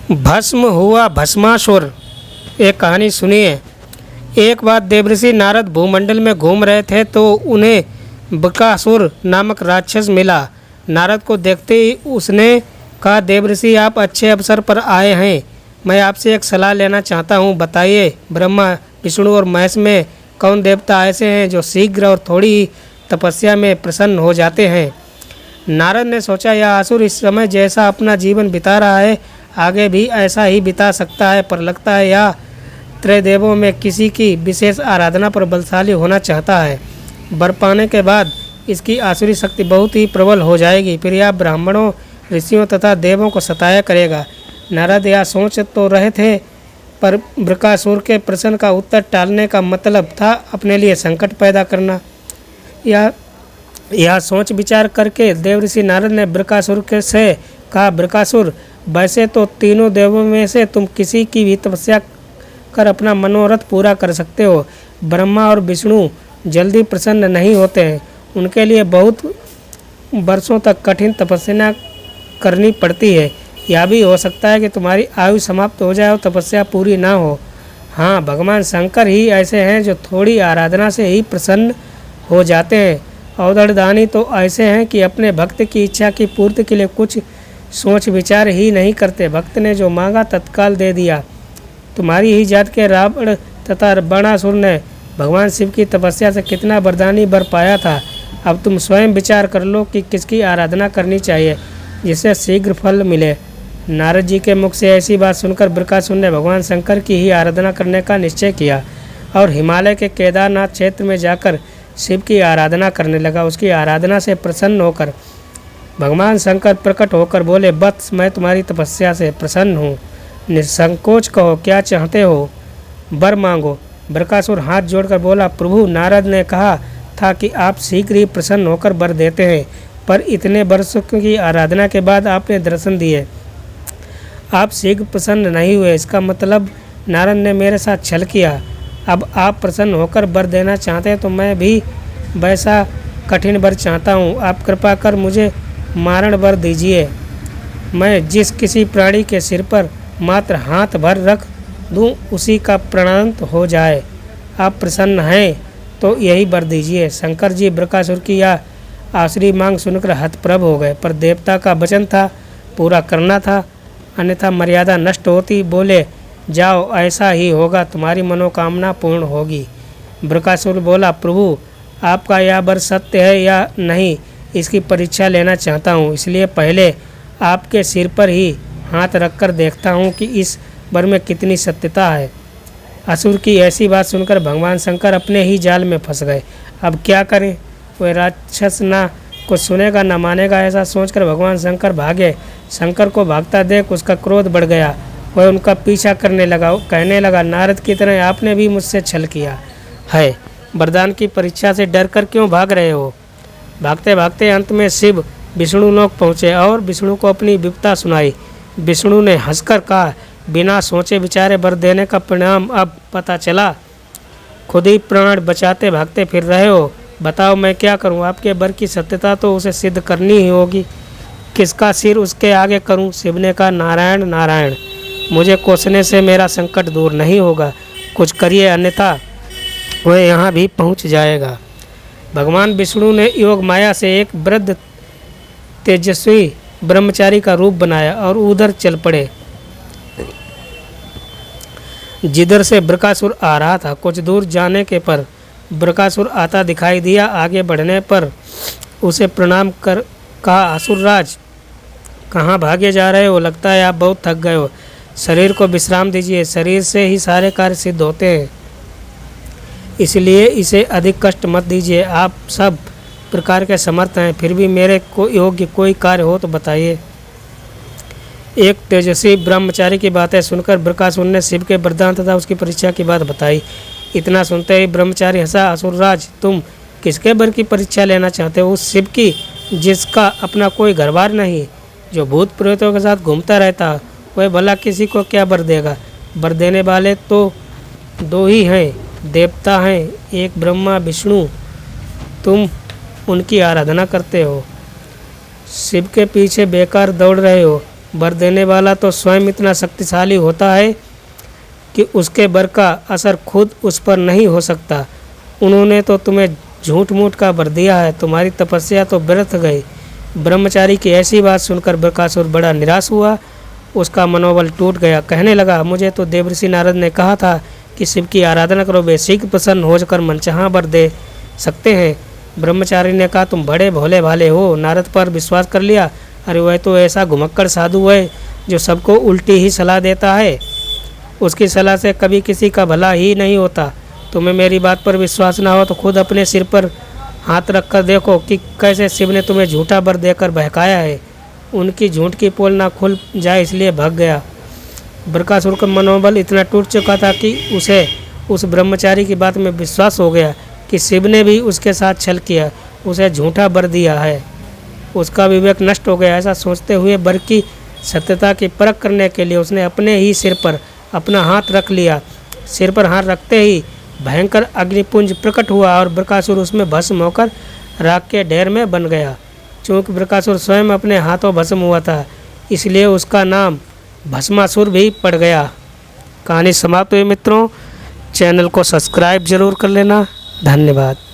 भस्म हुआ भस्मासुर। एक कहानी सुनिए। एक बार देवर्षि नारद भूमंडल में घूम रहे थे तो उन्हें बकासुर नामक राक्षस मिला। नारद को देखते ही उसने कहा, देवर्षि आप अच्छे अवसर पर आए हैं, मैं आपसे एक सलाह लेना चाहता हूँ। बताइए, ब्रह्मा विष्णु और महेश में कौन देवता ऐसे हैं जो शीघ्र और थोड़ी ही तपस्या में प्रसन्न हो जाते हैं। नारद ने सोचा, यह असुर इस समय जैसा अपना जीवन बिता रहा है आगे भी ऐसा ही बिता सकता है, पर लगता है यह त्रैदेवों में किसी की विशेष आराधना पर बलशाली होना चाहता है। वर पाने के बाद इसकी आसुरी शक्ति बहुत ही प्रबल हो जाएगी, फिर यह ब्राह्मणों, ऋषियों तथा देवों को सताया करेगा। नारद यह सोच तो रहे थे, पर बकासुर के प्रश्न का उत्तर टालने का मतलब था अपने लिए संकट पैदा करना। यह सोच विचार करके देवर्षि नारद ने बकासुर से कहा, बकासुर, वैसे तो तीनों देवों में से तुम किसी की भी तपस्या कर अपना मनोरथ पूरा कर सकते हो। ब्रह्मा और विष्णु जल्दी प्रसन्न नहीं होते हैं, उनके लिए बहुत वर्षों तक कठिन तपस्या करनी पड़ती है। यह भी हो सकता है कि तुम्हारी आयु समाप्त हो जाए और तपस्या पूरी ना हो। हाँ, भगवान शंकर ही ऐसे हैं जो थोड़ी आराधना से ही प्रसन्न हो जाते हैं। अवधड़दानी तो ऐसे हैं कि अपने भक्त की इच्छा की पूर्ति के लिए कुछ सोच विचार ही नहीं करते। भक्त ने जो मांगा तत्काल दे दिया। तुम्हारी ही जात के रावण तथा बाणासुर ने भगवान शिव की तपस्या से कितना वरदानी वर पाया था। अब तुम स्वयं विचार कर लो कि किसकी आराधना करनी चाहिए जिससे शीघ्र फल मिले। नारद जी के मुख से ऐसी बात सुनकर बकासुर ने भगवान शंकर की ही आराधना करने का निश्चय किया और हिमालय के केदारनाथ क्षेत्र में जाकर शिव की आराधना करने लगा। उसकी आराधना से प्रसन्न होकर भगवान शंकर प्रकट होकर बोले, वत्स, मैं तुम्हारी तपस्या से प्रसन्न हूँ, निसंकोच कहो क्या चाहते हो, वर मांगो। बकासुर हाथ जोड़कर बोला, प्रभु, नारद ने कहा था कि आप शीघ्र ही प्रसन्न होकर वर देते हैं, पर इतने वर्षों की आराधना के बाद आपने दर्शन दिए, आप शीघ्र प्रसन्न नहीं हुए। इसका मतलब नारद ने मेरे साथ छल किया। अब आप प्रसन्न होकर वर देना चाहते हैं तो मैं भी वैसा कठिन वर चाहता हूँ। आप कृपा कर मुझे मारण वर दीजिए। मैं जिस किसी प्राणी के सिर पर मात्र हाथ भर रख दूँ उसी का प्राणांत हो जाए। आप प्रसन्न हैं तो यही वर दीजिए। शंकर जी बकासुर की यह आखिरी मांग सुनकर हतप्रभ हो गए, पर देवता का वचन था, पूरा करना था, अन्यथा मर्यादा नष्ट होती। बोले, जाओ, ऐसा ही होगा, तुम्हारी मनोकामना पूर्ण होगी। बकासुर बोला, प्रभु, आपका यह वर सत्य है या नहीं इसकी परीक्षा लेना चाहता हूँ, इसलिए पहले आपके सिर पर ही हाथ रखकर देखता हूँ कि इस वर में कितनी सत्यता है। असुर की ऐसी बात सुनकर भगवान शंकर अपने ही जाल में फंस गए। अब क्या करें, कोई राक्षस ना कुछ सुनेगा ना मानेगा, ऐसा सोचकर भगवान शंकर भागे। शंकर को भागता देख उसका क्रोध बढ़ गया। वह उनका पीछा करने लगा, कहने लगा, नारद की तरह आपने भी मुझसे छल किया है। वरदान की परीक्षा से डर कर क्यों भाग रहे हो। भागते भागते अंत में शिव विष्णु लोक पहुँचे और विष्णु को अपनी विपदा सुनाई। विष्णु ने हंसकर कहा, बिना सोचे विचारे वर देने का परिणाम अब पता चला। खुद ही प्राण बचाते भागते फिर रहे हो। बताओ मैं क्या करूं। आपके वर की सत्यता तो उसे सिद्ध करनी ही होगी। किसका सिर उसके आगे करूं। शिव ने कहा, नारायण नारायण, मुझे कोसने से मेरा संकट दूर नहीं होगा, कुछ करिए अन्यथा वह यहाँ भी पहुँच जाएगा। भगवान विष्णु ने योग माया से एक वृद्ध तेजस्वी ब्रह्मचारी का रूप बनाया और उधर चल पड़े जिधर से बकासुर आ रहा था। कुछ दूर जाने के पर बकासुर आता दिखाई दिया। आगे बढ़ने पर उसे प्रणाम कर कहा, असुरराज, कहाँ भागे जा रहे हो, लगता है आप बहुत थक गए हो, शरीर को विश्राम दीजिए। शरीर से ही सारे कार्य सिद्ध होते हैं, इसलिए इसे अधिक कष्ट मत दीजिए। आप सब प्रकार के समर्थ हैं, फिर भी मेरे को योग्य कोई कार्य हो तो बताइए। एक तेजस्वी ब्रह्मचारी की बातें सुनकर बकासुर ने शिव के वरदान तथा उसकी परीक्षा की बात बताई। इतना सुनते ही ब्रह्मचारी हंसा, असुरराज, तुम किसके वर की परीक्षा लेना चाहते हो। उस शिव की जिसका अपना कोई घरबार नहीं, जो भूत प्रेतों के साथ घूमता रहता, वह भला किसी को क्या वर देगा। वर देने वाले तो दो ही हैं, देवता हैं, एक ब्रह्मा विष्णु, तुम उनकी आराधना करते हो, शिव के पीछे बेकार दौड़ रहे हो। वर देने वाला तो स्वयं इतना शक्तिशाली होता है कि उसके वर का असर खुद उस पर नहीं हो सकता। उन्होंने तो तुम्हें झूठ मूठ का वर दिया है, तुम्हारी तपस्या तो व्यर्थ गई। ब्रह्मचारी की ऐसी बात सुनकर बृकासुर बड़ा निराश हुआ, उसका मनोबल टूट गया। कहने लगा, मुझे तो देवर्षि नारद ने कहा था कि शिव की आराधना करो, वे शीघ्र प्रसन्न होकर मनचाहा वर दे सकते हैं। ब्रह्मचारी ने कहा, तुम बड़े भोले भाले हो, नारद पर विश्वास कर लिया। अरे वह तो ऐसा घुमक्कड़ साधु है जो सबको उल्टी ही सलाह देता है, उसकी सलाह से कभी किसी का भला ही नहीं होता। तुम्हें मेरी बात पर विश्वास ना हो तो खुद अपने सिर पर हाथ रखकर देखो कि कैसे शिव ने तुम्हें झूठा वर देकर बहकाया है। उनकी झूठ की पोल ना खुल जाए इसलिए भाग गया। बृकासुर का मनोबल इतना टूट चुका था कि उसे उस ब्रह्मचारी की बात में विश्वास हो गया कि शिव ने भी उसके साथ छल किया, उसे झूठा वर दिया है। उसका विवेक नष्ट हो गया। ऐसा सोचते हुए वर की सत्यता की परख करने के लिए उसने अपने ही सिर पर अपना हाथ रख लिया। सिर पर हाथ रखते ही भयंकर अग्निपुंज प्रकट हुआ और बृकासुर उसमें भस्म होकर राख के ढेर में बन गया। चूँकि बृकासुर स्वयं अपने हाथों भस्म हुआ था, इसलिए उसका नाम भस्मासुर भी पड़ गया। कहानी समाप्त हुई मित्रों। चैनल को सब्सक्राइब जरूर कर लेना। धन्यवाद।